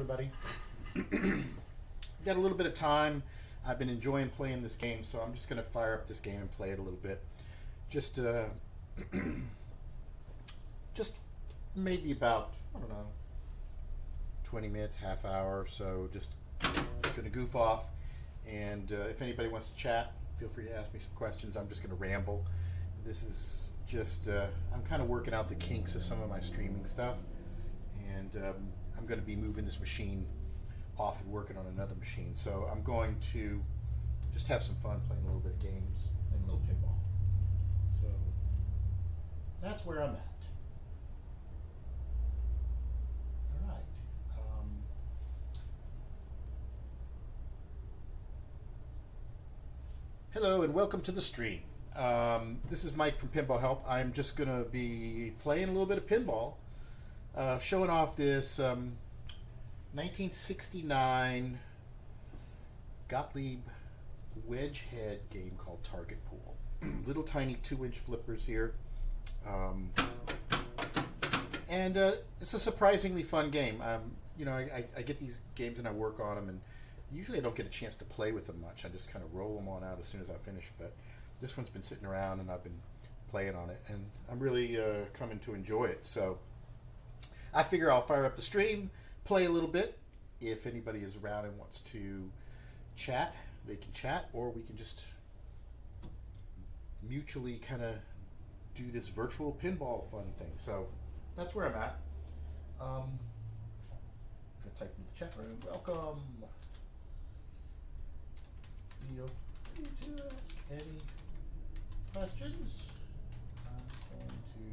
everybody. Got a little bit of time. I've been enjoying playing this game, so I'm just going to fire up this game and play it a little bit. Just maybe about, I don't know, 20 minutes, half hour or so. Just going to goof off. And if anybody wants to chat, feel free to ask me some questions. I'm just going to ramble. This is just, I'm kind of working out the kinks of some of my streaming stuff. And I'm going to be moving this machine off and working on another machine. So I'm going to just have some fun playing a little bit of games and a little pinball. So that's where I'm at. All right. Hello and welcome to the stream. This is Mike from Pinball Help. I'm just going to be playing a little bit of pinball, showing off this 1969 Gottlieb wedge head game called Target Pool. Little tiny 2-inch flippers here. And it's a surprisingly fun game. You know, I get these games and I work on them, and usually I don't get a chance to play with them much. I just kind of roll them on out as soon as I finish. But this one's been sitting around and I've been playing on it, and I'm really coming to enjoy it. So I figure I'll fire up the stream, play a little bit. If anybody is around and wants to chat, they can chat, or we can just mutually kind of do this virtual pinball fun thing. So that's where I'm at. I'm going to type in the chat room. Welcome. Feel free to ask any questions. I'm going to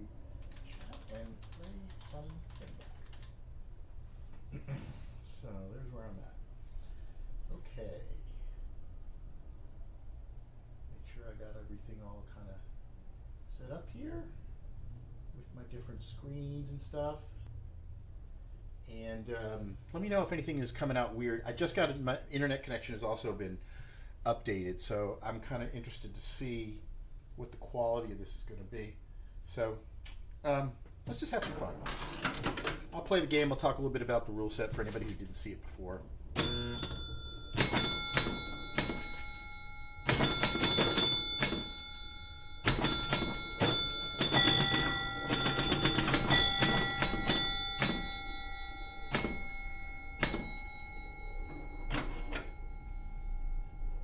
chat and play some pinball. So there's where I'm at. Okay. Make sure I got everything all kind of set up here with my different screens and stuff. And let me know if anything is coming out weird. I just got it, my internet connection has also been updated, so I'm kind of interested to see what the quality of this is going to be. So let's just have some fun. I'll play the game. I'll talk a little bit about the rule set for anybody who didn't see it before.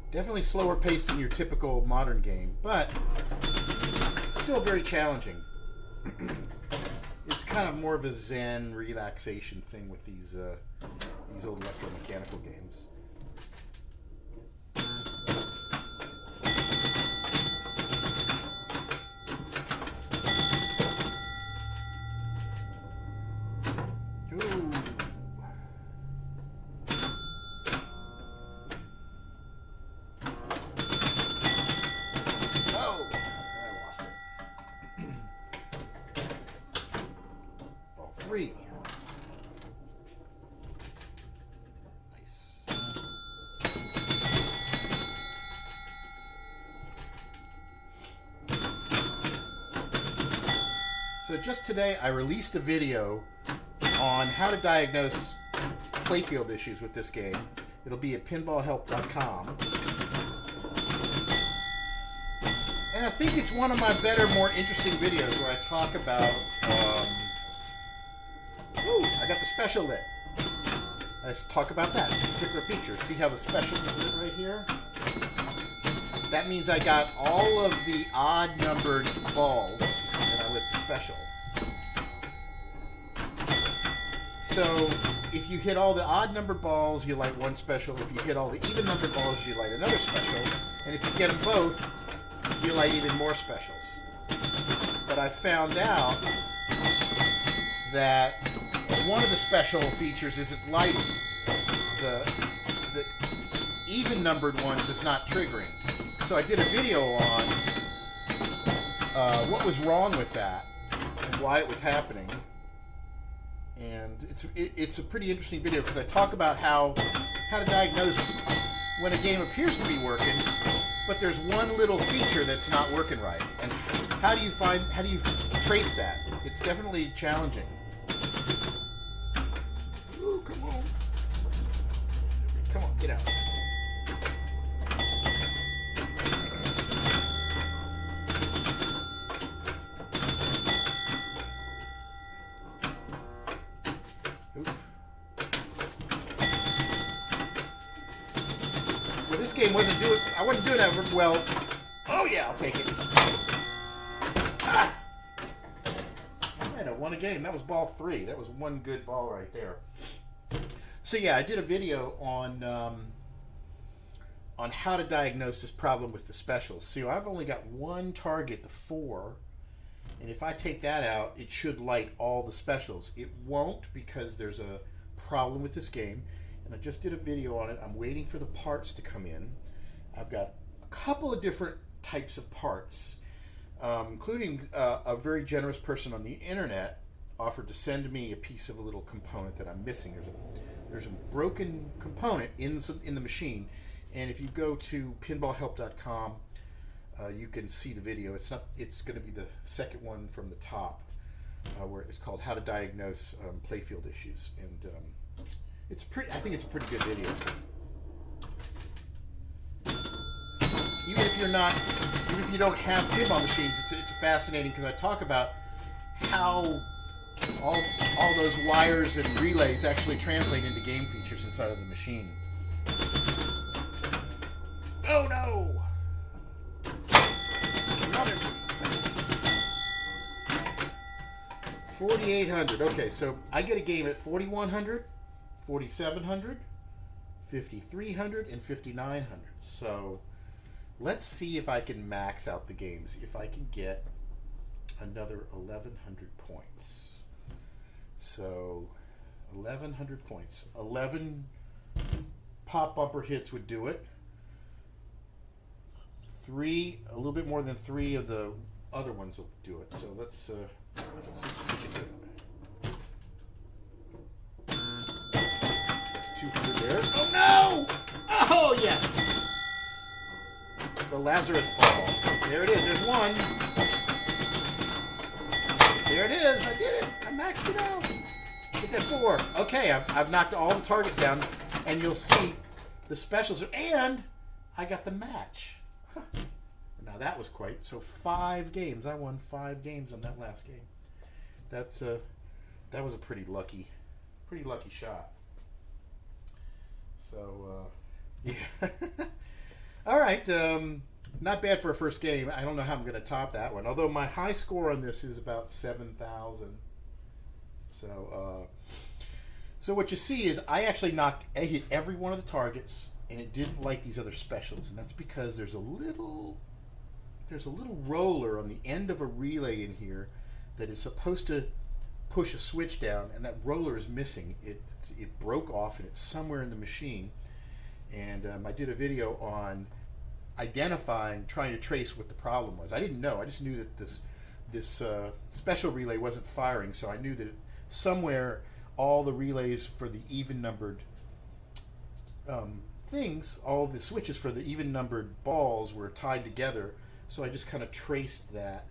Definitely slower pace than your typical modern game, but still very challenging. It's kind of more of a zen relaxation thing with these old electromechanical games. So just today I released a video on how to diagnose playfield issues with this game. It'll be at pinballhelp.com. And I think it's one of my better, more interesting videos where I talk about... I got the special lit. Let's talk about that particular feature. See how the special is lit right here? That means I got all of the odd-numbered balls, and I lit the special. So, if you hit all the odd-numbered balls, you light one special. If you hit all the even-numbered balls, you light another special. And if you get them both, you light even more specials. But I found out that one of the special features isn't lighting. The even-numbered ones is not triggering. So I did a video on what was wrong with that and why it was happening. And it's a pretty interesting video because I talk about how to diagnose when a game appears to be working, but there's one little feature that's not working right. And how do you trace that? It's definitely challenging. Ooh, come on. game wasn't doing. I wasn't doing that well. Oh yeah, I'll take it. Ah! Man, I won a game. That was ball 3. That was one good ball right there. So yeah, I did a video on how to diagnose this problem with the specials. See, I've only got one target, the 4, and if I take that out, it should light all the specials. It won't because there's a problem with this game, and I just did a video on it. I'm waiting for the parts to come in. I've got a couple of different types of parts, including a very generous person on the internet offered to send me a piece of a little component that I'm missing. There's a broken component in the machine, and if you go to pinballhelp.com, you can see the video. It's going to be the second one from the top, where it's called "How to Diagnose Playfield Issues," and it's pretty. I think it's a pretty good video. Even if you don't have pinball machines, it's fascinating because I talk about how all those wires and relays actually translate into game features inside of the machine. Oh no! Another 4,800. Okay, so I get a game at 4,100, 4,700, 5,300, and 5,900. So let's see if I can max out the games. If I can get another 1,100 points. So 1,100 points. 11 pop bumper hits would do it. A little bit more than 3 of the other ones will do it. So let's see if we can do it. That's 200 there. Oh no! Oh yes! The Lazarus ball. There it is. There's one. There it is. I did it. I maxed it out. Get that 4. Okay, I've knocked all the targets down, and you'll see the specials. And I got the match. Huh. Now that was quite. So 5 games. I won 5 games on that last game. That was a pretty lucky shot. So yeah. All right. Not bad for a first game. I don't know how I'm going to top that one. Although my high score on this is about 7,000. So what you see is I hit every one of the targets, and it didn't like these other specials, and that's because there's a little roller on the end of a relay in here that is supposed to push a switch down, and that roller is missing. It broke off, and it's somewhere in the machine. And I did a video on trying to trace what the problem was. I didn't know. I just knew that this special relay wasn't firing, so I knew that somewhere all the relays for the even-numbered things, all the switches for the even-numbered balls were tied together. So I just kind of traced that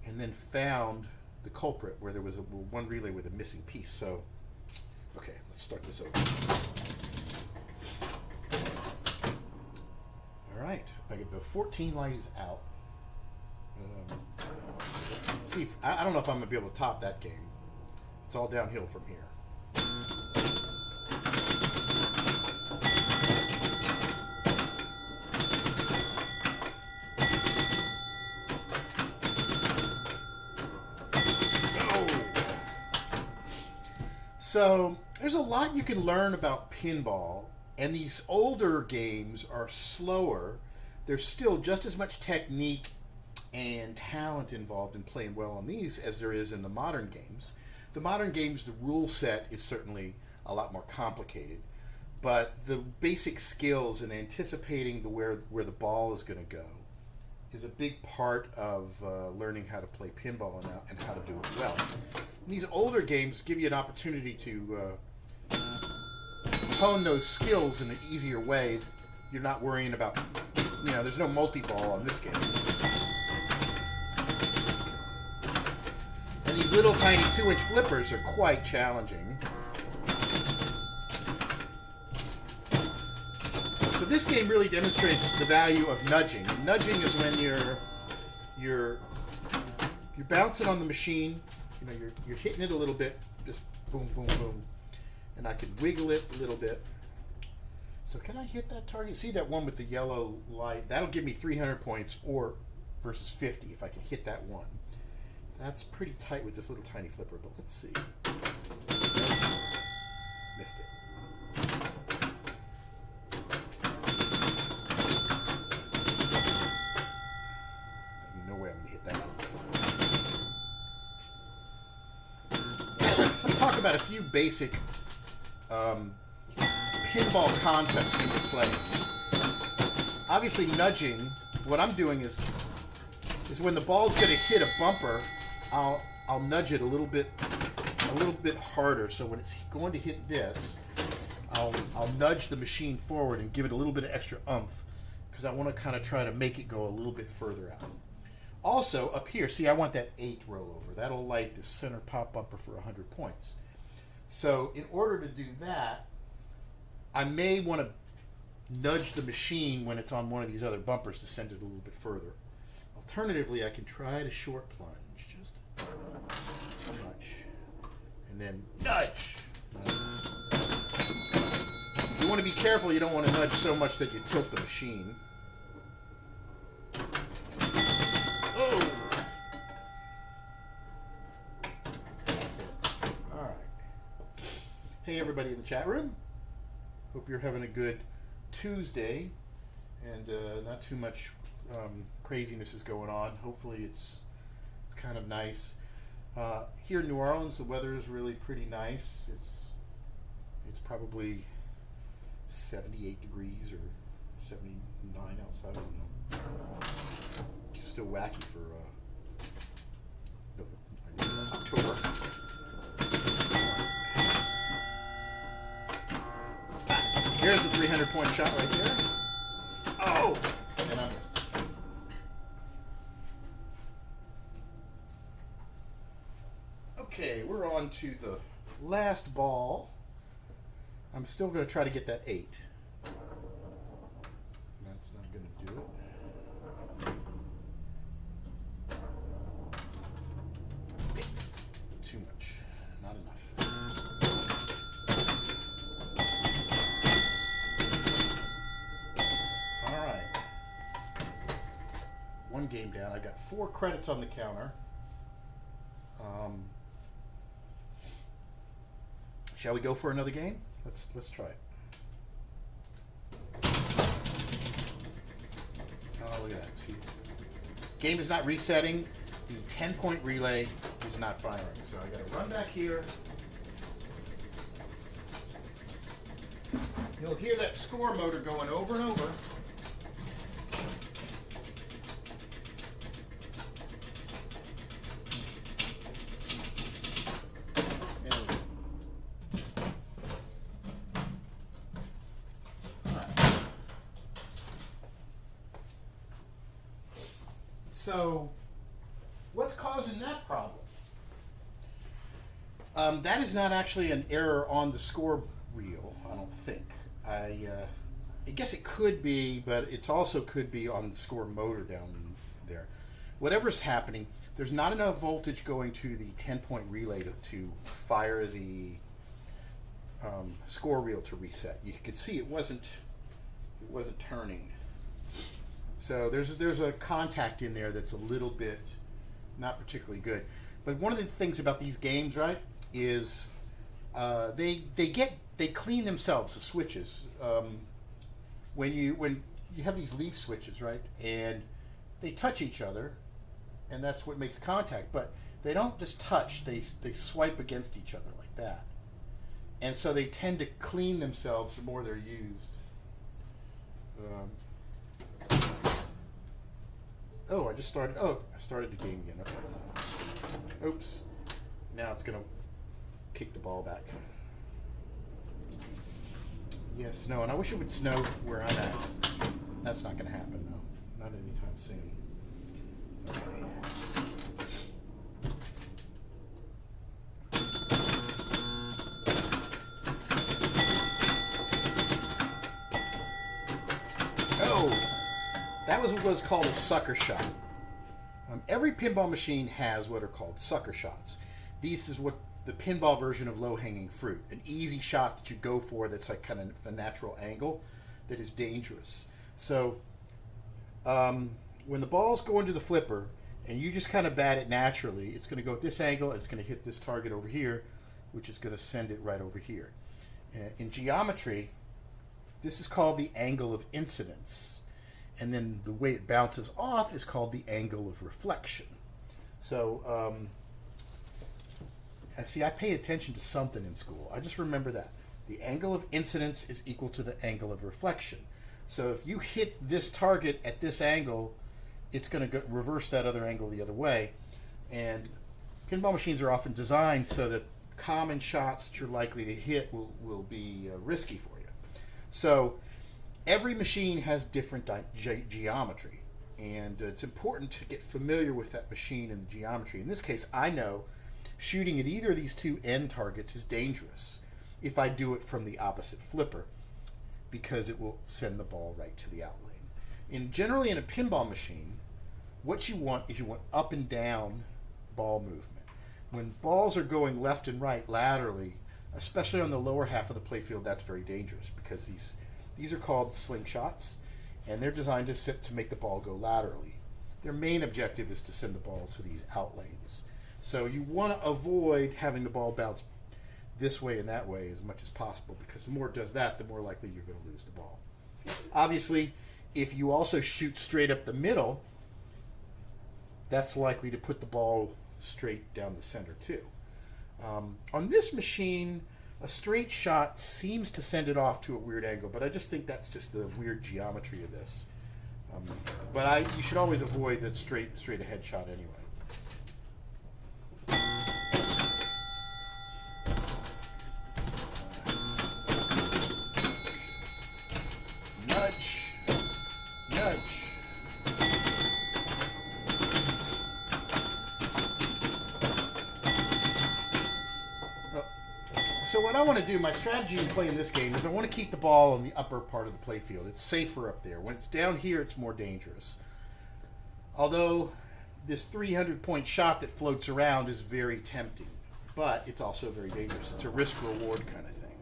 and then found the culprit where there was one relay with a missing piece. So, okay, let's start this over. All right, I get the 14 light is out. See, I don't know if I'm gonna be able to top that game. It's all downhill from here. So there's a lot you can learn about pinball, and these older games are slower. There's still just as much technique and talent involved in playing well on these as there is in the modern games. The modern games, the rule set is certainly a lot more complicated, but the basic skills in anticipating where the ball is going to go is a big part of learning how to play pinball and how to do it well. And these older games give you an opportunity to hone those skills in an easier way. You're not worrying about, there's no multi-ball on this game. And these little tiny 2-inch flippers are quite challenging. So this game really demonstrates the value of nudging. And nudging is when you're bouncing on the machine. You're hitting it a little bit, just boom, boom, boom, and I could wiggle it a little bit. So can I hit that target? See that one with the yellow light? That'll give me 300 points or versus 50 if I can hit that one. That's pretty tight with this little tiny flipper, but let's see. Missed it. No way I'm going to hit that. So let's talk about a few basic pinball concepts when you're playing. Obviously, nudging. What I'm doing is when the ball's going to hit a bumper, I'll nudge it a little bit harder. So when it's going to hit this, I'll nudge the machine forward and give it a little bit of extra oomph because I want to kind of try to make it go a little bit further out. Also up here, see, I want that 8 rollover. That'll light the center pop bumper for 100 points. So in order to do that, I may want to nudge the machine when it's on one of these other bumpers to send it a little bit further. Alternatively, I can try to short plunge, just too much, and then nudge. You want to be careful. You don't want to nudge so much that you tilt the machine. Oh! All right. Hey, everybody in the chat room. Hope you're having a good Tuesday, and not too much craziness is going on. Hopefully it's kind of nice. Here in New Orleans, the weather is really pretty nice. It's probably 78 degrees or 79 outside. I don't know. It's still wacky for October. Here's a 300-point shot right there. Oh! And I missed. Okay, we're on to the last ball. I'm still going to try to get that 8. That's not going to do it. Too much. Not enough. All right. One game down. I got 4 credits on the counter. Shall we go for another game? Let's try it. Oh, look at that. See, game is not resetting. The 10-point relay is not firing. So I got to run back here. You'll hear that score motor going over and over. So, what's causing that problem? That is not actually an error on the score reel, I don't think. I guess it could be, but it also could be on the score motor down there. Whatever's happening, there's not enough voltage going to the 10-point relay to fire the score reel to reset. You could see it wasn't turning. So there's a contact in there that's a little bit not particularly good. But one of the things about these games, right, is they clean themselves, the switches. When you have these leaf switches, right, and they touch each other, and that's what makes contact. But they don't just touch; they swipe against each other like that, and so they tend to clean themselves the more they're used. Oh, I started the game again. Okay. Oops. Now it's going to kick the ball back. Yes, snow. And I wish it would snow where I'm at. That's not going to happen, though. Not anytime soon. Okay. That was what was called a sucker shot. Every pinball machine has what are called sucker shots. This is what the pinball version of low-hanging fruit, an easy shot that you go for that's like kind of a natural angle that is dangerous. So when the balls go into the flipper and you just kind of bat it naturally, it's going to go at this angle and it's going to hit this target over here, which is going to send it right over here. In geometry, this is called the angle of incidence, and then the way it bounces off is called the angle of reflection. So see, I paid attention to something in school. I just remember that. The angle of incidence is equal to the angle of reflection. So if you hit this target at this angle, it's going to reverse that other angle the other way. And pinball machines are often designed so that common shots that you're likely to hit will be risky for you. So every machine has different geometry, and it's important to get familiar with that machine and the geometry. In this case, I know shooting at either of these two end targets is dangerous if I do it from the opposite flipper, because it will send the ball right to the outlane. Generally in a pinball machine, what you want is up and down ball movement. When balls are going left and right laterally, especially on the lower half of the playfield, that's very dangerous, because these are called slingshots, and they're designed to make the ball go laterally. Their main objective is to send the ball to these outlanes. So you want to avoid having the ball bounce this way and that way as much as possible, because the more it does that, the more likely you're going to lose the ball. Obviously, if you also shoot straight up the middle, that's likely to put the ball straight down the center too. On this machine, a straight shot seems to send it off to a weird angle, but I just think that's just the weird geometry of this. But you should always avoid that straight ahead shot anyway. Nudge, nudge. So what I want to do, my strategy in playing this game, is I want to keep the ball in the upper part of the playfield. It's safer up there. When it's down here, it's more dangerous. Although this 300-point shot that floats around is very tempting, but it's also very dangerous. It's a risk-reward kind of thing.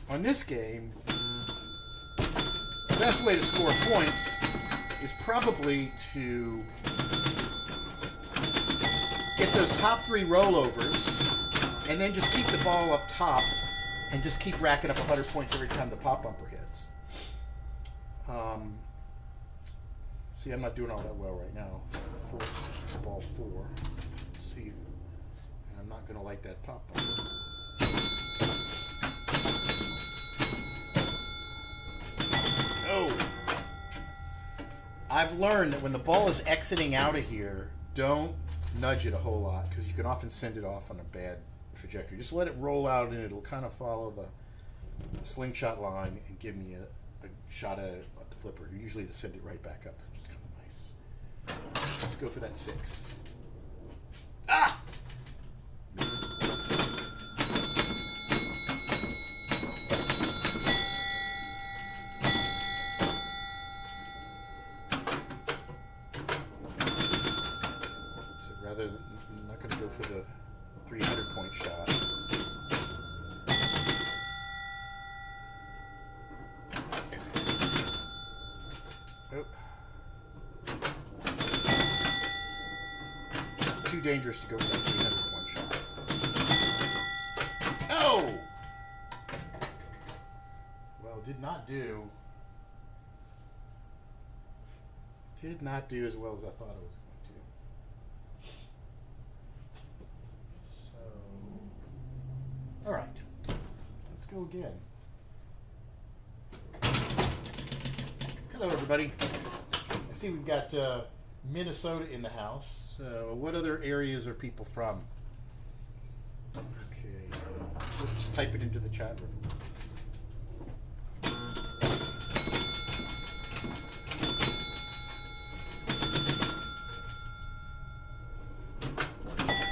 On this game, the best way to score points is probably to get those top three rollovers, and then just keep the ball up top and just keep racking up 100 points every time the pop bumper hits. See, I'm not doing all that well right now. Ball 4. Let's see. And I'm not going to like that pop bumper. Oh! I've learned that when the ball is exiting out of here, don't nudge it a whole lot, because you can often send it off on a bad trajectory. Just let it roll out, and it'll kind of follow the slingshot line and give me a shot at it at the flipper, usually to send it right back up, which is kind of nice. Let's go for that 6. Ah! So rather than, I'm not going to go for the 300-point shot. Oh. Too dangerous to go for that 300-point shot. Oh! Well, did not do as well as I thought it was going to. So, all right, let's go again. Hello, everybody. I see we've got Minnesota in the house. What other areas are people from? Okay, we'll just type it into the chat room.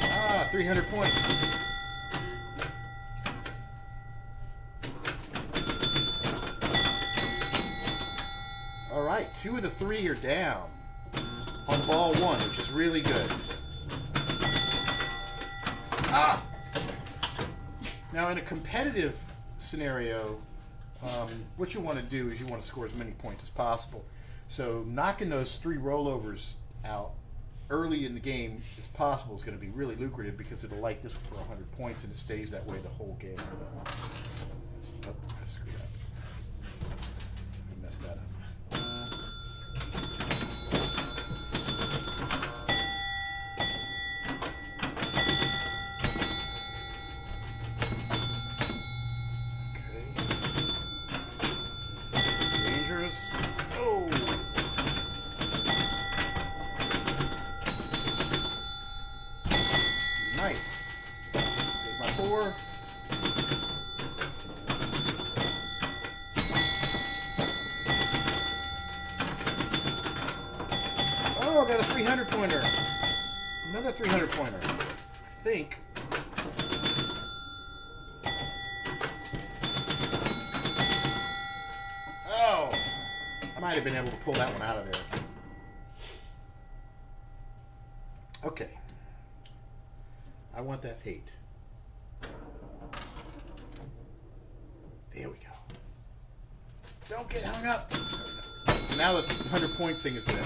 Ah, 300 points. All right, 2 of the 3 are down on ball 1, which is really good. Ah! Now, in a competitive scenario, what you want to do is you want to score as many points as possible. So knocking those 3 rollovers out early in the game as possible is going to be really lucrative because it'll light this for 100 points and it stays that way the whole game. Oh, I screwed up. I messed that up. Oh! Nice. There's my 4. Oh, I got a 300 pointer. Another 300 pointer. I think. Oh! I might have been able to pull that one out of there. Okay. I want that 8. There we go. Don't get hung up. So now the 100-point thing is there.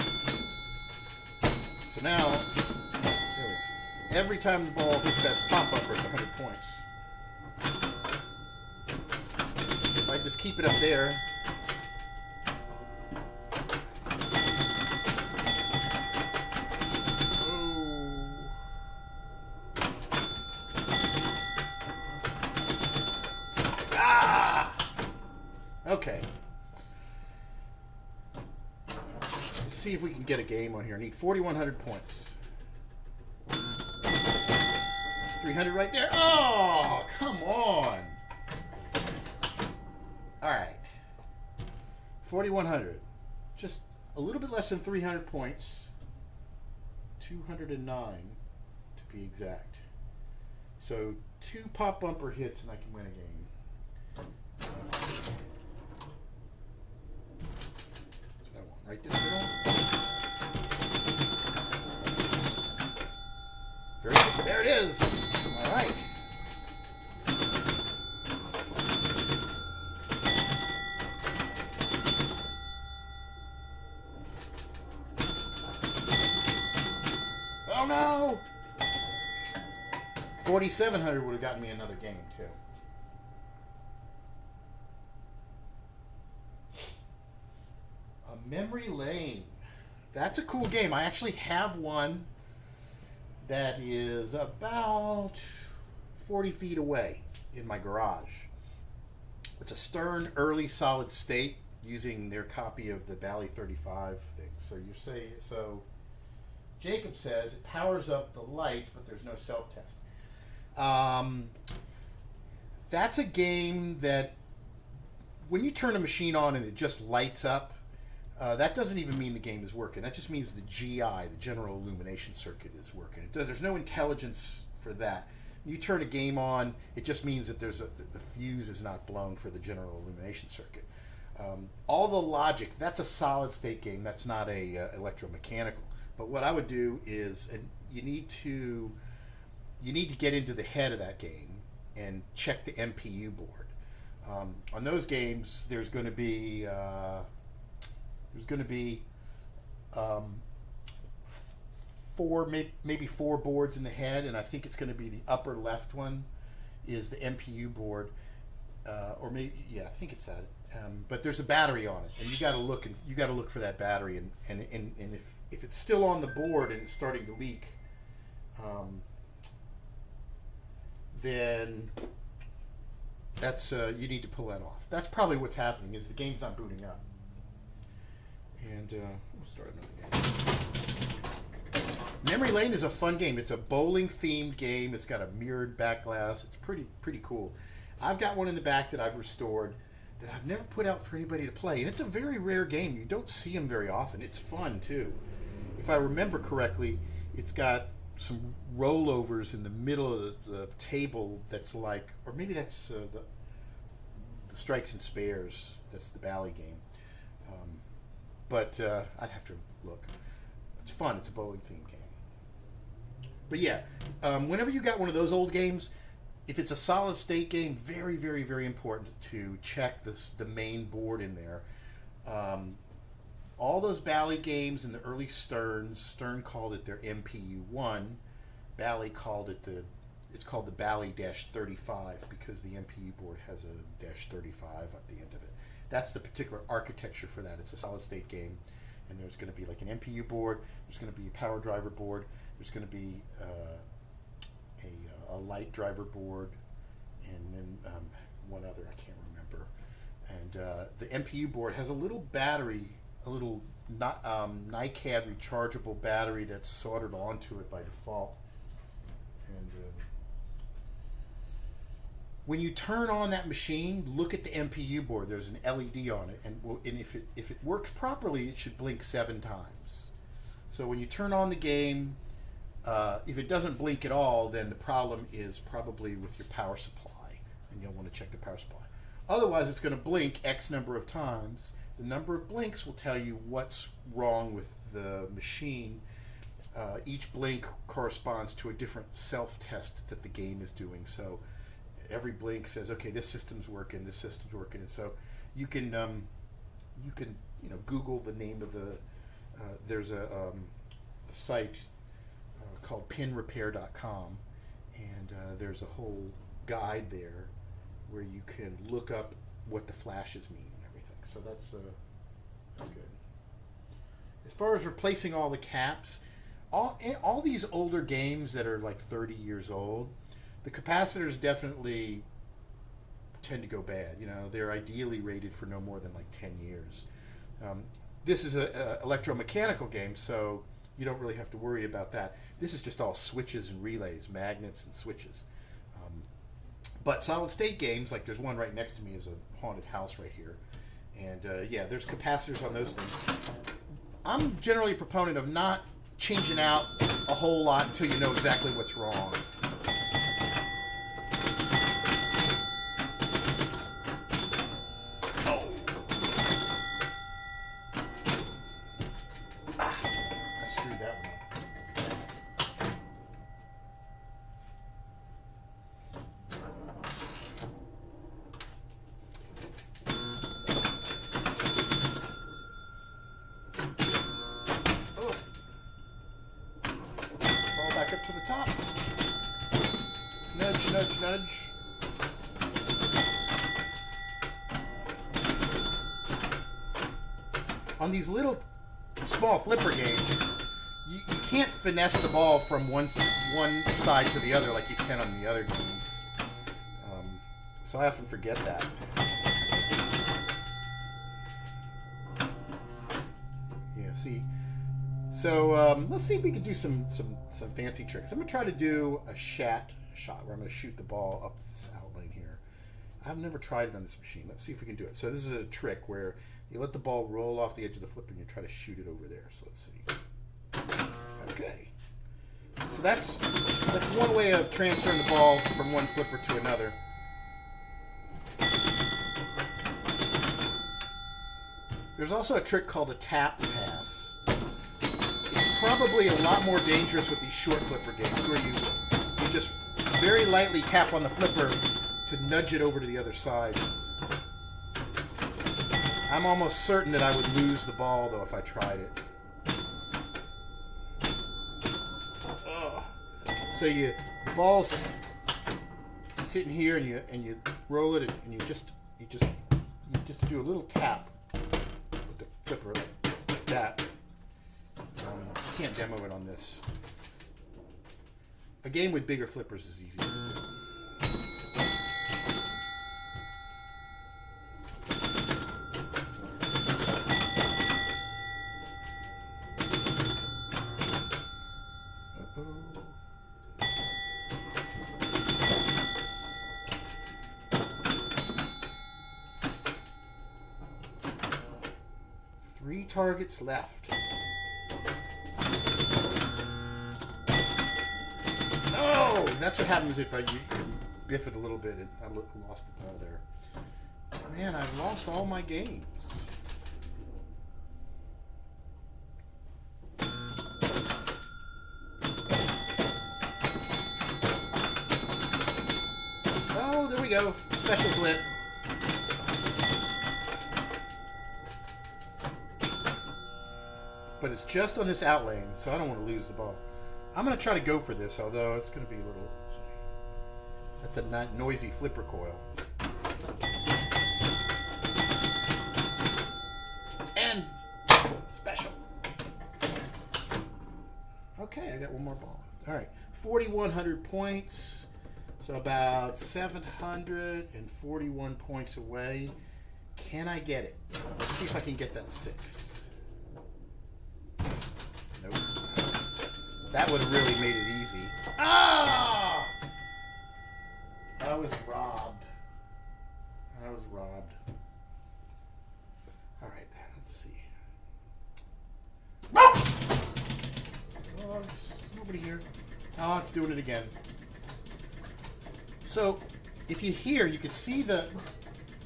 So now, there we go. Every time the ball hits that pop-up, it's 100 points. If I just keep it up there. Okay. Let's see if we can get a game on here. I need 4,100 points. It's 300 right there. Oh, come on. All right. 4,100. Just a little bit less than 300 points. 209 to be exact. So 2 pop bumper hits and I can win a game. Let's see. Right there, very good. There it is. All right. Oh no! 4,700 would have gotten me another game too. Memory Lane. That's a cool game. I actually have one that is about 40 feet away in my garage. It's a Stern early solid state using their copy of the Bally 35 thing. So you say, so Jacob says it powers up the lights, but there's no self-test. That's a game that when you turn a machine on and it just lights up, that doesn't even mean the game is working. That just means the GI, the general illumination circuit, is working. There's no intelligence for that. You turn a game on, it just means that the fuse is not blown for the general illumination circuit. All the logic, that's a solid state game. That's not a electromechanical. But what I would do is, and you need to get into the head of that game and check the MPU board. On those games, there's going to be maybe 4 boards in the head, and I think it's going to be the upper left one is the MPU board, or maybe I think it's that. But there's a battery on it, and you got to look for that battery, and if it's still on the board and it's starting to leak, then that's you need to pull that off. That's probably what's happening, is the game's not booting up. And we'll start another game. Memory Lane is a fun game. It's a bowling themed game. It's got a mirrored back glass. It's pretty cool. I've got one in the back that I've restored that I've never put out for anybody to play, and it's a very rare game. You don't see them very often. It's fun too. If I remember correctly, it's got some rollovers in the middle of the table. That's like, or maybe that's the strikes and spares. That's the Bally game. But I'd have to look. It's fun. It's a bowling themed game. But yeah, whenever you got one of those old games, if it's a solid state game, very, very, very important to check the main board in there. All those Bally games in the early Stern called it their MPU-1. Bally called it it's called the Bally-35 because the MPU board has a -35 at the end of it. That's the particular architecture for that. It's a solid state game, and there's going to be like an MPU board, there's going to be a power driver board, there's going to be a light driver board, and then one other I can't remember. And the MPU board has a little battery, a little NiCad rechargeable battery that's soldered onto it by default. And when you turn on that machine, look at the MPU board. There's an LED on it, and if it works properly, it should blink 7 times. So when you turn on the game, if it doesn't blink at all, then the problem is probably with your power supply, and you'll want to check the power supply. Otherwise, it's going to blink X number of times. The number of blinks will tell you what's wrong with the machine. Each blink corresponds to a different self-test that the game is doing. So every blink says, okay, this system's working, this system's working. And so you can Google the name of the. There's a site called pinrepair.com, and there's a whole guide there where you can look up what the flashes mean and everything. So that's good. As far as replacing all the caps, all these older games that are like 30 years old, the capacitors definitely tend to go bad. You know, they're ideally rated for no more than like 10 years. This is an electromechanical game, so you don't really have to worry about that. This is just all switches and relays, magnets and switches. But solid state games, like there's one right next to me, is a haunted house right here. And yeah, there's capacitors on those things. I'm generally a proponent of not changing out a whole lot until you know exactly what's wrong. I screwed that one up. Back up to the top. Nudge, nudge, nudge. On these little small flipper games, you can't finesse the ball from one side to the other like you can on the other games. So I often forget that. Yeah, see. So let's see if we can do some fancy tricks. I'm going to try to do a shot where I'm going to shoot the ball up this outline here. I've never tried it on this machine. Let's see if we can do it. So this is a trick where you let the ball roll off the edge of the flipper and you try to shoot it over there. So let's see. Okay. So that's one way of transferring the ball from one flipper to another. There's also a trick called a tap pass. Probably a lot more dangerous with these short flipper games where you just very lightly tap on the flipper to nudge it over to the other side. I'm almost certain that I would lose the ball though if I tried it. Ugh. So the ball's sitting here and you roll it and you just do a little tap with the flipper like that. Can't demo it on this. A game with bigger flippers is easier. Three targets left. Oh, that's what happens if you biff it a little bit and I lost the ball there. Man, I've lost all my games. go. Special's lit. But it's just on this out lane, so I don't want to lose the ball. I'm going to try to go for this, although it's going to be a little... That's a noisy flipper coil. And special. Okay, I got one more ball. All right, 4,100 points. So about 741 points away. Can I get it? Let's see if I can get that 6. Nope. That would have really made it easy. Ah! I was robbed. I was robbed. All right, let's see. Oh, it's nobody here. Oh, it's doing it again. So, if you hear, you can see the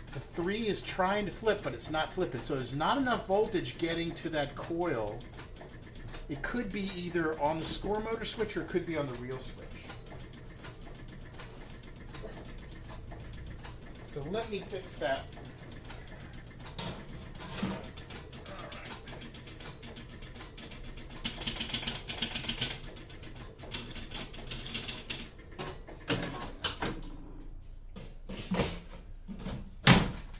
3 is trying to flip, but it's not flipping. So there's not enough voltage getting to that coil. It could be either on the score motor switch or it could be on the real switch. So let me fix that.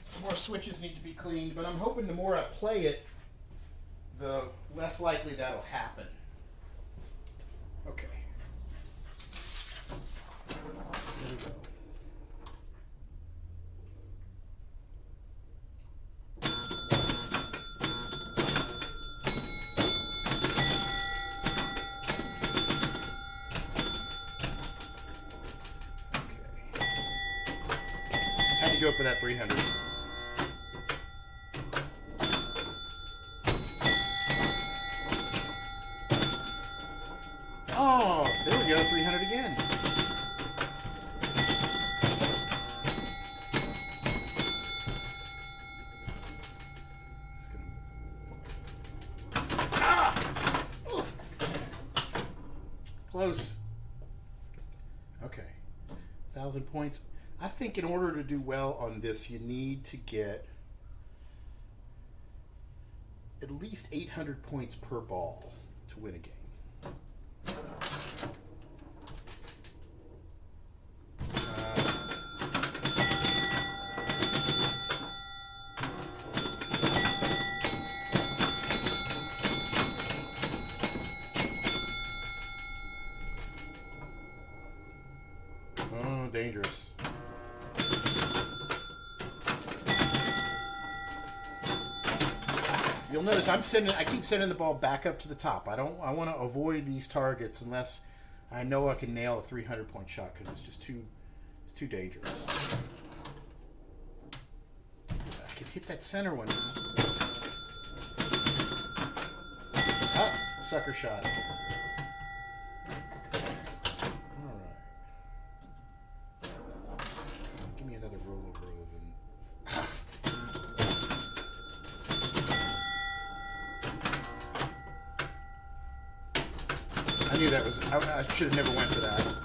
Some more switches need to be cleaned, but I'm hoping the more I play it, the less likely that'll happen. Okay. Here we go. Go for that 300. Oh, there we go, 300 again. Ah! Close. Okay, 1,000 points. I think in order to do well on this, you need to get at least 800 points per ball to win a game. Oh, dangerous. You'll notice I keep sending the ball back up to the top. I want to avoid these targets unless I know I can nail a 300-point shot because it's just too dangerous. I can hit that center one. Oh, sucker shot. All right. Give me another rollover other than. I knew that was. I should have never went for that.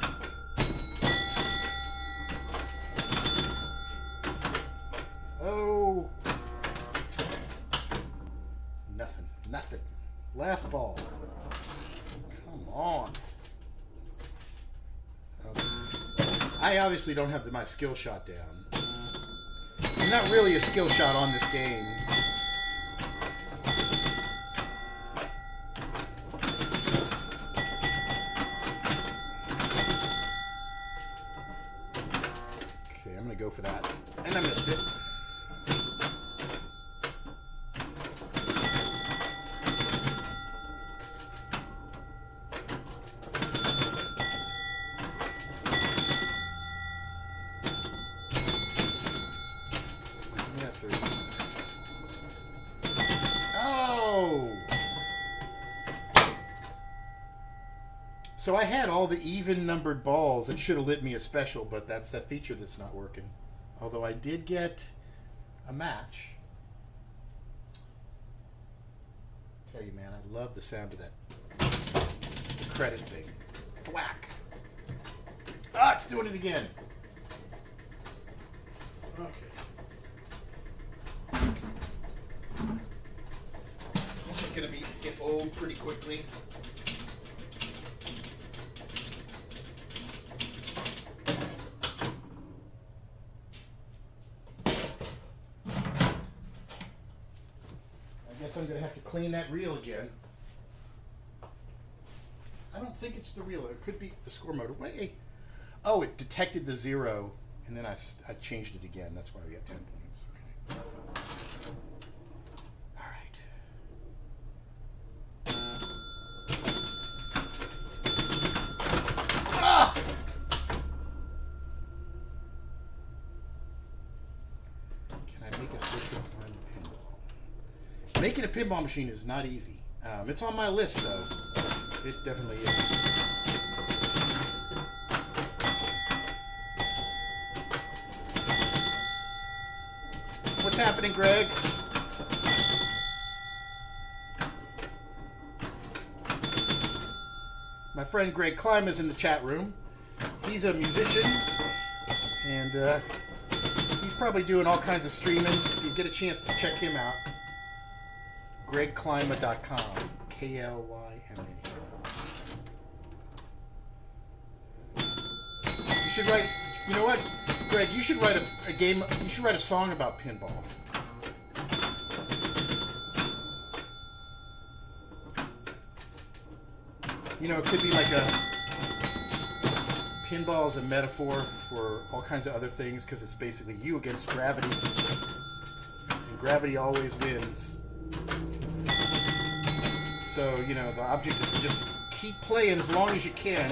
Oh. Nothing. Last ball. Come on. Okay. I obviously don't have my skill shot down. I'm not really a skill shot on this game. Okay, I'm going to go for that. And I missed it. So I had all the even numbered balls that should have lit me a special, but that's that feature that's not working. Although I did get a match. Tell you, man, I love the sound of that credit thing. Thwack. Ah, it's doing it again. Okay. This is going to get old pretty quickly. I guess I'm going to have to clean that reel again. I don't think it's the reel. It could be the score motor. Wait. Oh, it detected the 0, and then I changed it again. That's why we got 10 points. Okay. All right. Ah! Can I make a switch with one pinball? Making a pinball machine is not easy. It's on my list, though. It definitely is. What's happening, Greg? My friend Greg Klein is in the chat room. He's a musician, and he's probably doing all kinds of streaming. If you get a chance to check him out, gregklima.com. K-L-Y-M-A. You should write, you know what, Greg, you should write a game, you should write a song about pinball. You know, it could be like pinball is a metaphor for all kinds of other things, because it's basically you against gravity, and gravity always wins. So, you know, the object is to just keep playing as long as you can.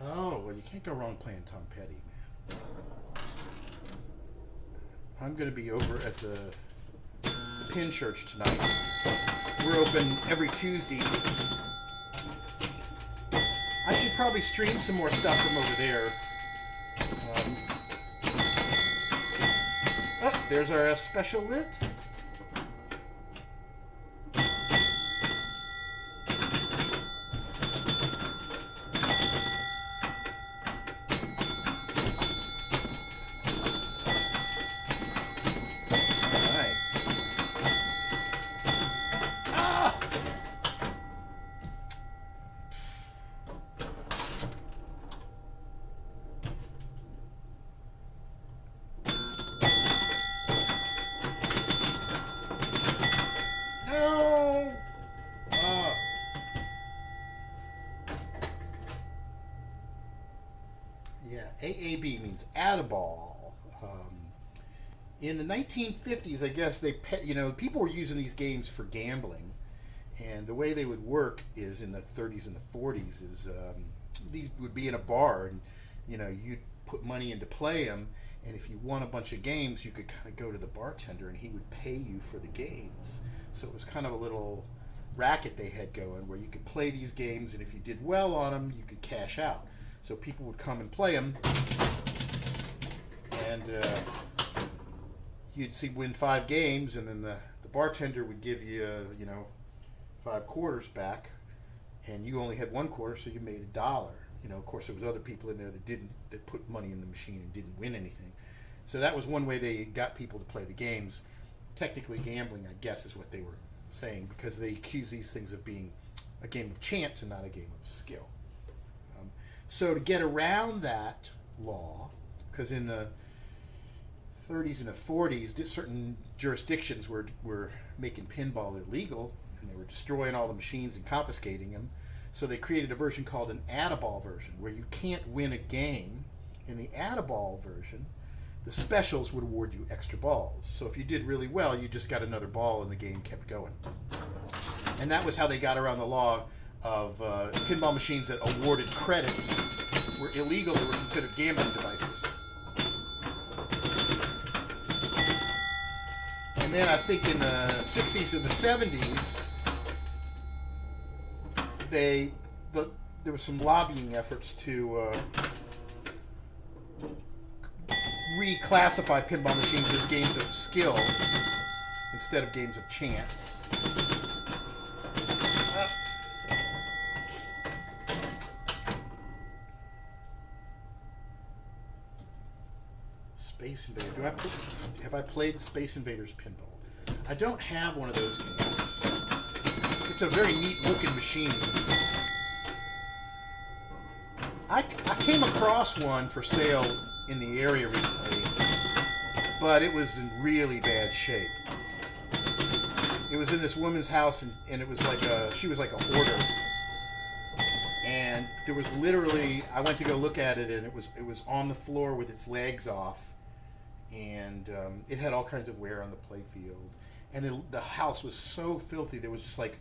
Oh, well, you can't go wrong playing Tom Petty, man. I'm going to be over at the Pin Church tonight. We're open every Tuesday. I should probably stream some more stuff from over there. Oh, there's our special lit. AAB means Add-a-Ball. In the 1950s, I guess people were using these games for gambling, and the way they would work is in the 30s and the 40s is these would be in a bar, and you'd put money in to play them, and if you won a bunch of games, you could kind of go to the bartender and he would pay you for the games. So it was kind of a little racket they had going where you could play these games, and if you did well on them, you could cash out. So people would come and play them, and you'd win 5 games, and then the bartender would give you 5 quarters back, and you only had 1 quarter, so you made $1. Of course, there was other people in there that put money in the machine and didn't win anything. So that was one way they got people to play the games. Technically, gambling, I guess, is what they were saying, because they accuse these things of being a game of chance and not a game of skill. So to get around that law, because in the 30s and the 40s, certain jurisdictions were making pinball illegal, and they were destroying all the machines and confiscating them. So they created a version called an Add-a-Ball version, where you can't win a game. In the Add-a-Ball version, the specials would award you extra balls. So if you did really well, you just got another ball, and the game kept going. And that was how they got around the law of pinball machines that awarded credits were illegal. They were considered gambling devices. And then I think in the 60s and the 70s, there was some lobbying efforts to reclassify pinball machines as games of skill instead of games of chance. Space Invaders. Have I played Space Invaders Pinball? I don't have one of those games. It's a very neat looking machine. I came across one for sale in the area recently, but it was in really bad shape. It was in this woman's house, and it was like she was like a hoarder. And there was literally, I went to go look at it, and it was on the floor with its legs off, and it had all kinds of wear on the playfield, and the house was so filthy. There was just like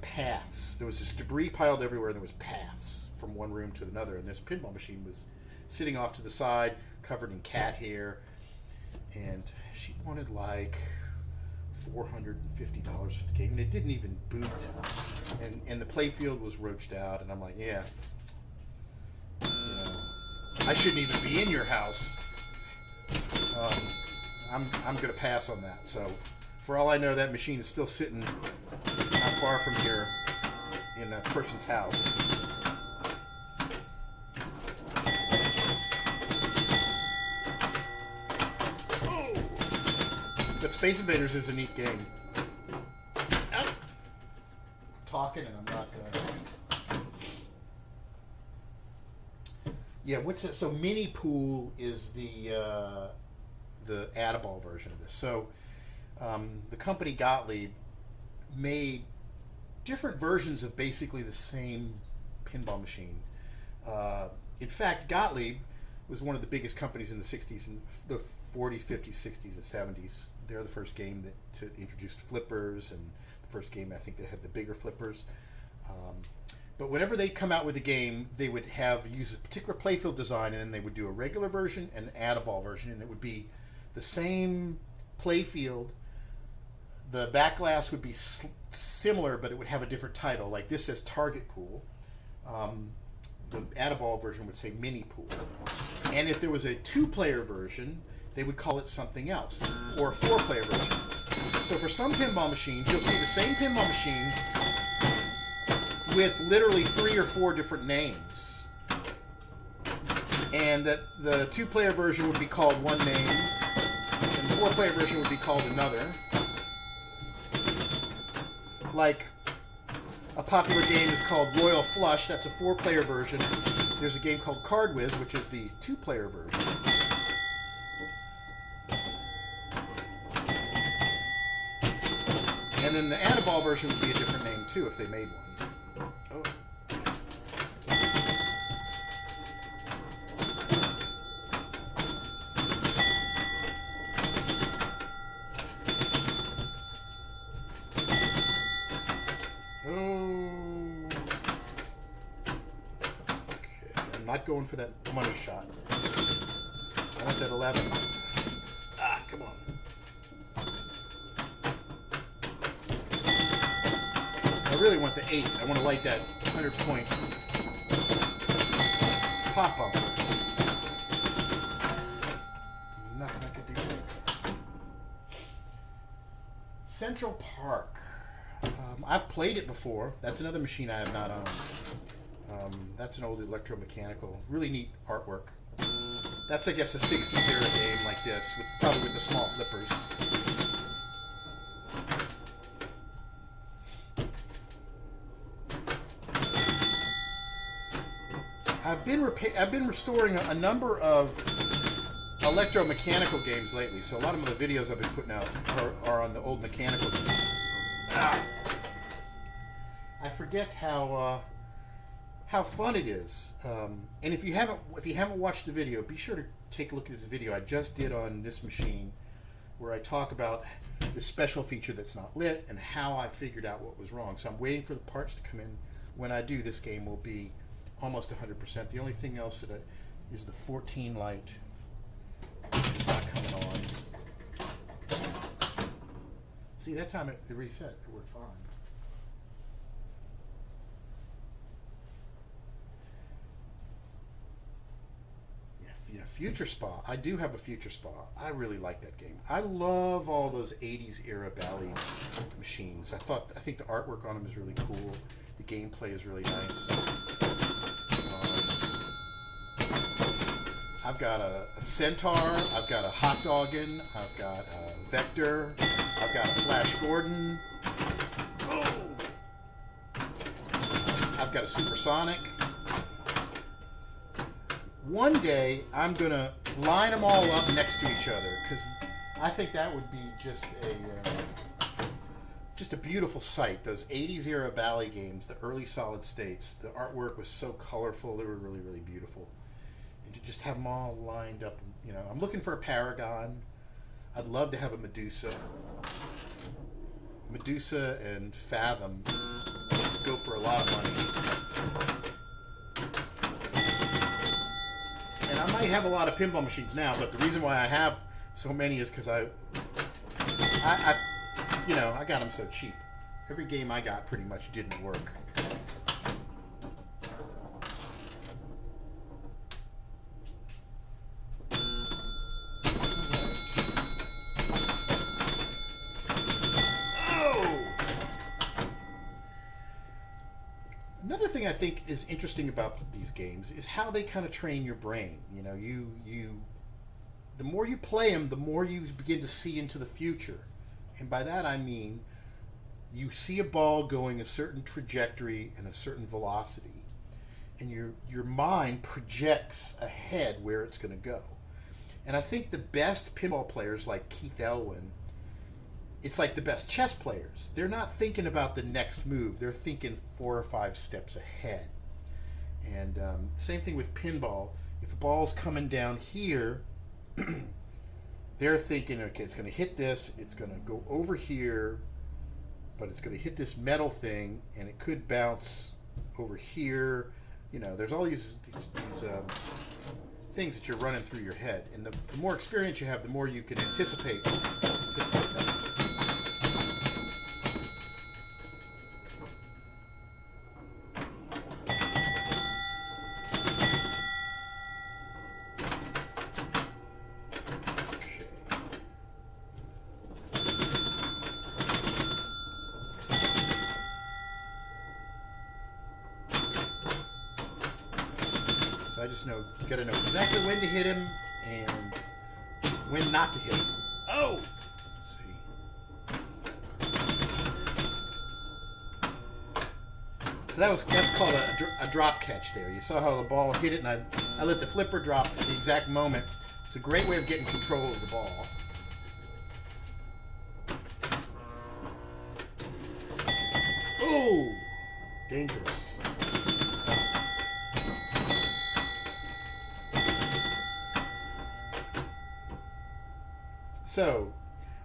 paths. There was just debris piled everywhere, and there was paths from one room to another. And this pinball machine was sitting off to the side, covered in cat hair, and she wanted like $450 for the game, and it didn't even boot, and the playfield was roached out, and I'm like, yeah, I shouldn't even be in your house. I'm gonna pass on that. So for all I know, that machine is still sitting not far from here in a person's house. But Space Invaders is a neat game. I'm talking and I'm not. Yeah, what's it? So Mini Pool is the Add-a-Ball version of this. So the company Gottlieb made different versions of basically the same pinball machine. In fact, Gottlieb was one of the biggest companies in the 60s, and the 40s, 50s, 60s, and 70s. They're the first game that introduced flippers, and the first game I think that had the bigger flippers. But whenever they come out with a game, they would use a particular playfield design, and then they would do a regular version and an Add-a-Ball version, and it would be the same playfield. The back glass would be similar, but it would have a different title. Like this says Target Pool. The Add-a-Ball version would say Mini Pool. And if there was a 2-player version, they would call it something else, or a 4-player version. So for some pinball machines, you'll see the same pinball machine with literally 3 or 4 different names. And that the 2-player version would be called one name, and the 4-player version would be called another. Like a popular game is called Royal Flush. That's a 4-player version. There's a game called Card Whiz, which is the 2-player version. And then the Add-a-Ball version would be a different name too if they made one. Oh. Not going for that money shot. I want that 11. Ah, come on. I really want the 8. I want to light that 100-point pop bumper. Nothing I could do. Central Park. I've played it before. That's another machine I have not owned. That's an old electromechanical, really neat artwork. That's, I guess, a 60s era game like this, probably with the small flippers. I've been restoring a number of electromechanical games lately, so a lot of the videos I've been putting out are on the old mechanical games. I forget how fun it is, and if you haven't watched the video, be sure to take a look at this video I just did on this machine, where I talk about this special feature that's not lit and how I figured out what was wrong. So I'm waiting for the parts to come in. When I do, this game will be almost 100%. The only thing else that is the 14 light not coming on. See, that time it reset. It worked fine. Future Spa. I do have a Future Spa. I really like that game. I love all those 80s era Bally machines. I think the artwork on them is really cool. The gameplay is really nice. I've got a Centaur, I've got a Hot Doggin, I've got a Vector, I've got a Flash Gordon, oh! I've got a Supersonic. One day, I'm going to line them all up next to each other, because I think that would be just a beautiful sight. Those 80s era Bally games, the early solid states, the artwork was so colorful, they were really, really beautiful. And to just have them all lined up, you know, I'm looking for a Paragon. I'd love to have a Medusa. Medusa and Fathom go for a lot of money. And I might have a lot of pinball machines now, but the reason why I have so many is because I got them so cheap. Every game I got pretty much didn't work. Another thing I think is interesting about these games is how they kind of train your brain. You know, the more you play them, the more you begin to see into the future. And by that I mean you see a ball going a certain trajectory and a certain velocity, and your mind projects ahead where it's going to go. And I think the best pinball players like Keith Elwin, it's like the best chess players. They're not thinking about the next move. They're thinking 4 or 5 steps ahead. And same thing with pinball. If a ball's coming down here, they're thinking, okay, it's going to hit this, it's going to go over here, but it's going to hit this metal thing, and it could bounce over here. You know, there's all these things that you're running through your head. And the more experience you have, the more you can anticipate that. I just gotta know exactly when to hit him and when not to hit him. Oh! See. So that's called a drop catch there. You saw how the ball hit it, and I let the flipper drop at the exact moment. It's a great way of getting control of the ball. Oh! Dangerous. So,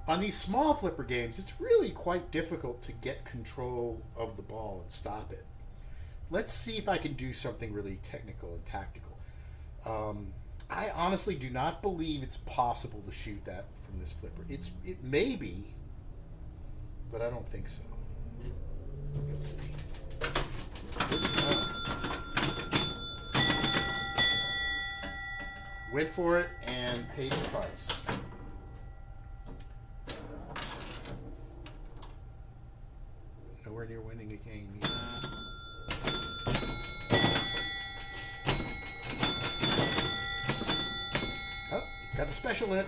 on these small flipper games, it's really quite difficult to get control of the ball and stop it. Let's see if I can do something really technical and tactical. I honestly do not believe it's possible to shoot that from this flipper. It may be, but I don't think so. Let's see. Went for it and paid the price. Nowhere near winning a game either. Oh, got the special hit.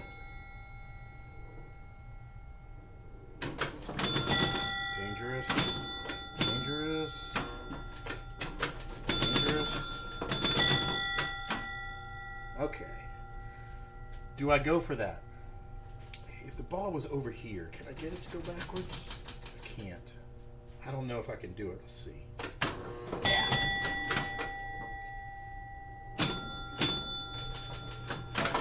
Dangerous. Dangerous. Dangerous. Okay. Do I go for that? If the ball was over here, can I get it to go backwards? I can't. I don't know if I can do it. Let's see. Yeah.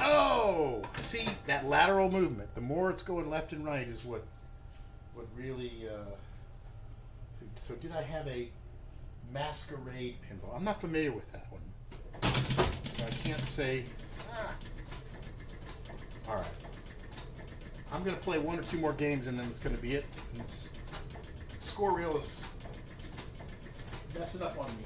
Oh! See, that lateral movement. The more it's going left and right is what really... So did I have a Masquerade pinball? I'm not familiar with that one. So I can't say... Alright. I'm going to play 1 or 2 more games and then it's going to be it. Score reel is messing up on me.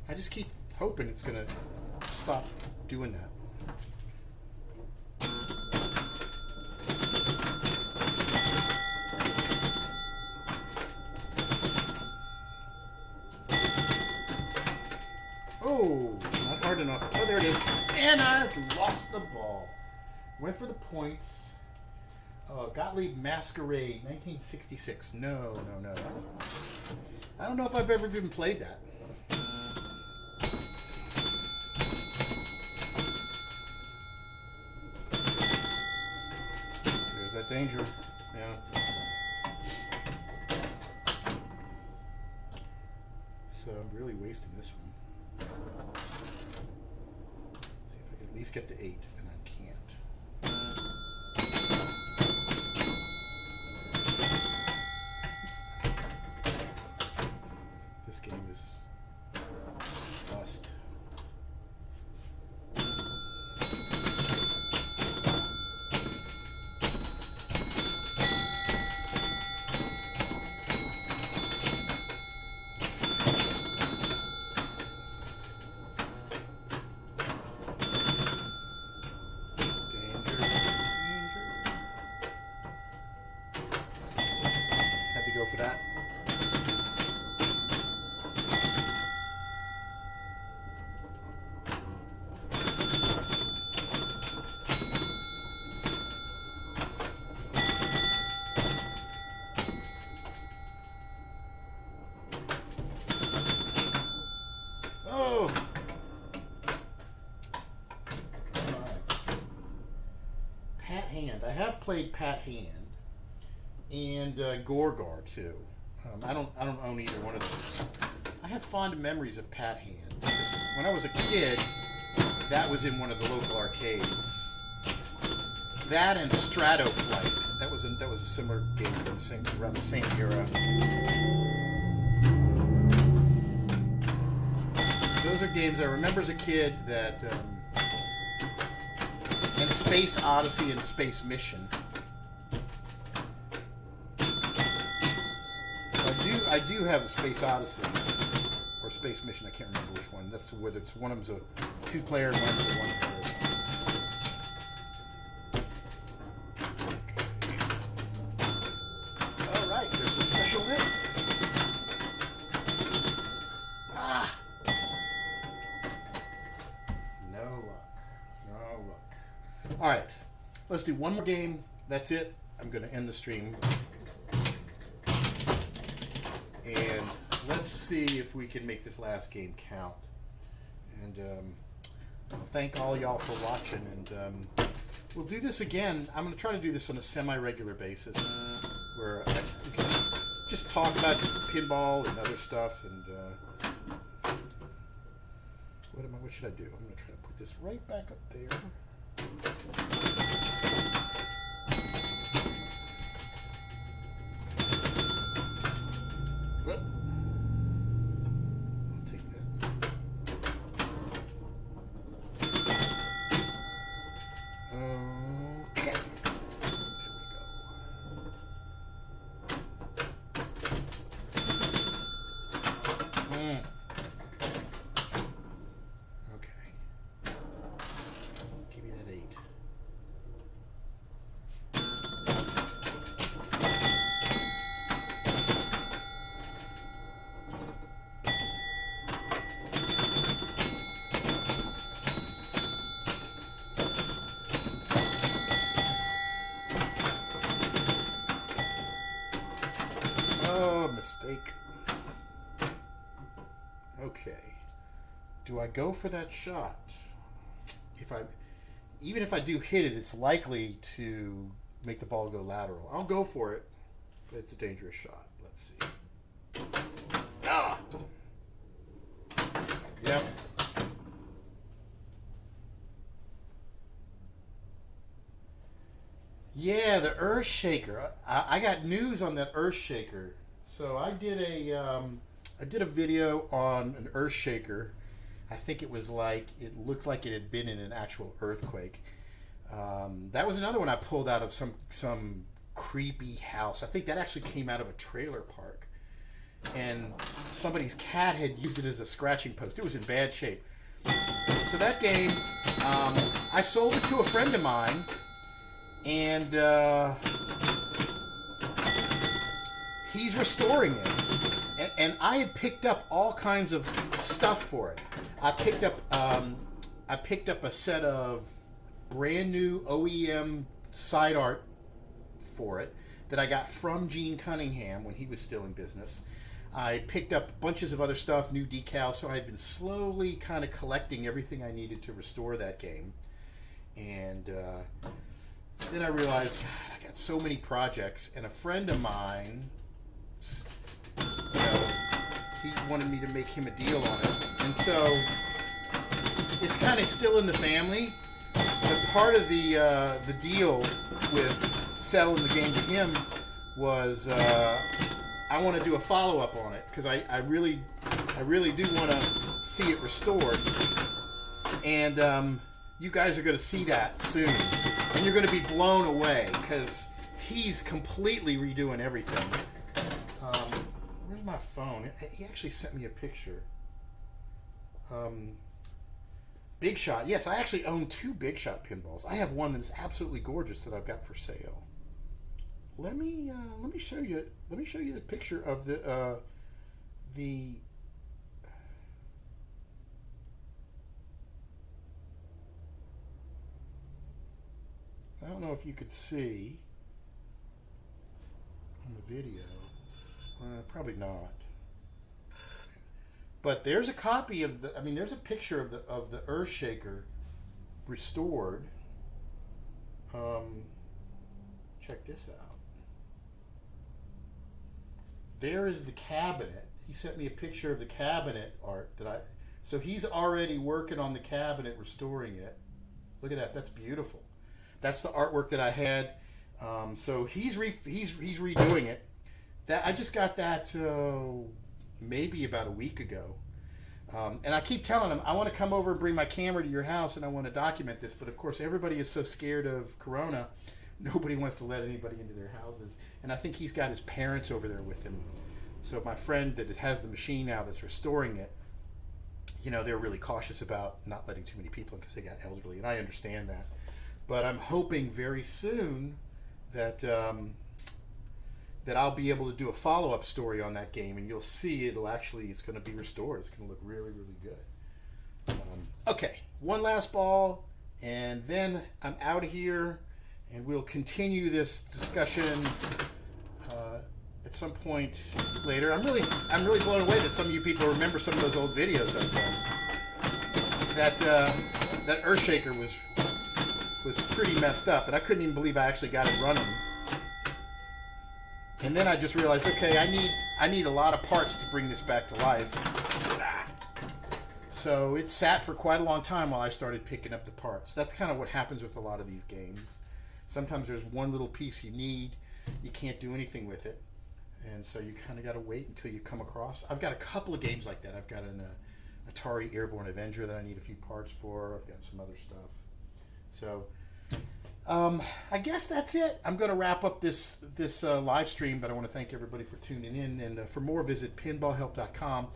I just keep hoping it's gonna stop doing that. Oh, not hard enough. Oh, there it is. And I've lost the ball. Went for the points. Gottlieb Masquerade, 1966. No. I don't know if I've ever even played that. There's that danger. Yeah. So I'm really wasting this one. See if I can at least get to 8, and I can't. This game is bust. Go for that. Oh. Pat Hand. I have played Pat Hand. And Gorgar too. I don't own either one of those. I have fond memories of Pat Hand. When I was a kid, that was in one of the local arcades. That and Strato Flight. That was a similar game from around the same era. Those are games I remember as a kid. That and Space Odyssey and Space Mission. I do have a Space Odyssey or Space Mission. I can't remember which one. That's whether it's one of them's a 2-player and one's a 1-player. All right, there's a special hit. Ah, no luck. All right, let's do one more game. That's it. I'm going to end the stream. And let's see if we can make this last game count. And thank all y'all for watching. And we'll do this again. I'm going to try to do this on a semi-regular basis, where we can just talk about pinball and other stuff. And what should I do? I'm going to try to put this right back up there. Mistake. Okay. Do I go for that shot? Even if I do hit it, it's likely to make the ball go lateral. I'll go for it, but it's a dangerous shot. Let's see. Ah! Yep. Yeah, the Earth Shaker. I got news on that Earth Shaker. So I did a video on an Earth Shaker. I think it looked like it had been in an actual earthquake. That was another one I pulled out of some creepy house. I think that actually came out of a trailer park. And somebody's cat had used it as a scratching post. It was in bad shape. So that game, I sold it to a friend of mine, and he's restoring it. And I had picked up all kinds of stuff for it. I picked up a set of brand new OEM side art for it that I got from Gene Cunningham when he was still in business. I picked up bunches of other stuff, new decals, so I had been slowly kind of collecting everything I needed to restore that game. And then I realized, God, I got so many projects, and a friend of mine, you know, he wanted me to make him a deal on it. And so it's kind of still in the family, but part of the deal with selling the game to him was I want to do a follow-up on it, because I really do want to see it restored. And you guys are going to see that soon, and you're going to be blown away, because he's completely redoing everything. Where's my phone? He actually sent me a picture. Big Shot. Yes, I actually own 2 Big Shot pinballs. I have one that is absolutely gorgeous that I've got for sale. Let me show you. Let me show you the picture of the. I don't know if you could see on the video. Probably not. But there's a copy of the. I mean, there's a picture of the Earthshaker restored. Check this out. There is the cabinet. He sent me a picture of the cabinet art that I. So he's already working on the cabinet, restoring it. Look at that. That's beautiful. That's the artwork that I had. So he's redoing it. That I just got that maybe about a week ago. And I keep telling him I want to come over and bring my camera to your house and I want to document this. But of course, everybody is so scared of Corona. Nobody wants to let anybody into their houses. And I think he's got his parents over there with him. So my friend that has the machine now that's restoring it, you know, they're really cautious about not letting too many people in because they got elderly. And I understand that. But I'm hoping very soon that that I'll be able to do a follow-up story on that game. And you'll see it's going to be restored. It's going to look really, really good. Okay, one last ball. And then I'm out of here. And we'll continue this discussion at some point later. I'm really blown away that some of you people remember some of those old videos I've done. That Earthshaker was pretty messed up, and I couldn't even believe I actually got it running. And then I just realized, okay, I need a lot of parts to bring this back to life. So it sat for quite a long time while I started picking up the parts. That's kind of what happens with a lot of these games. Sometimes there's one little piece you need, you can't do anything with it, and so you kind of got to wait until you come across. I've got a couple of games like that. I've got an Atari Airborne Avenger that I need a few parts for. I've got some other stuff. So I guess that's it. I'm going to wrap up this live stream, but I want to thank everybody for tuning in. And for more, visit pinballhelp.com.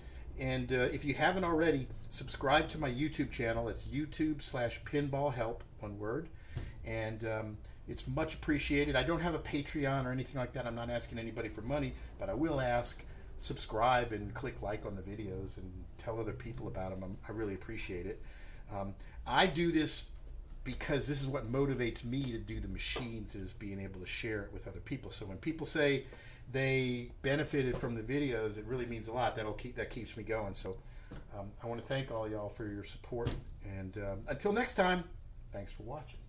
And if you haven't already, subscribe to my YouTube channel. It's YouTube/pinballhelp, one word. And it's much appreciated. I don't have a Patreon or anything like that. I'm not asking anybody for money, but I will ask, subscribe and click like on the videos and tell other people about them. I really appreciate it. I do this because this is what motivates me to do the machines, is being able to share it with other people. So when people say they benefited from the videos, it really means a lot. That keeps me going. So I want to thank all y'all for your support. And until next time, thanks for watching.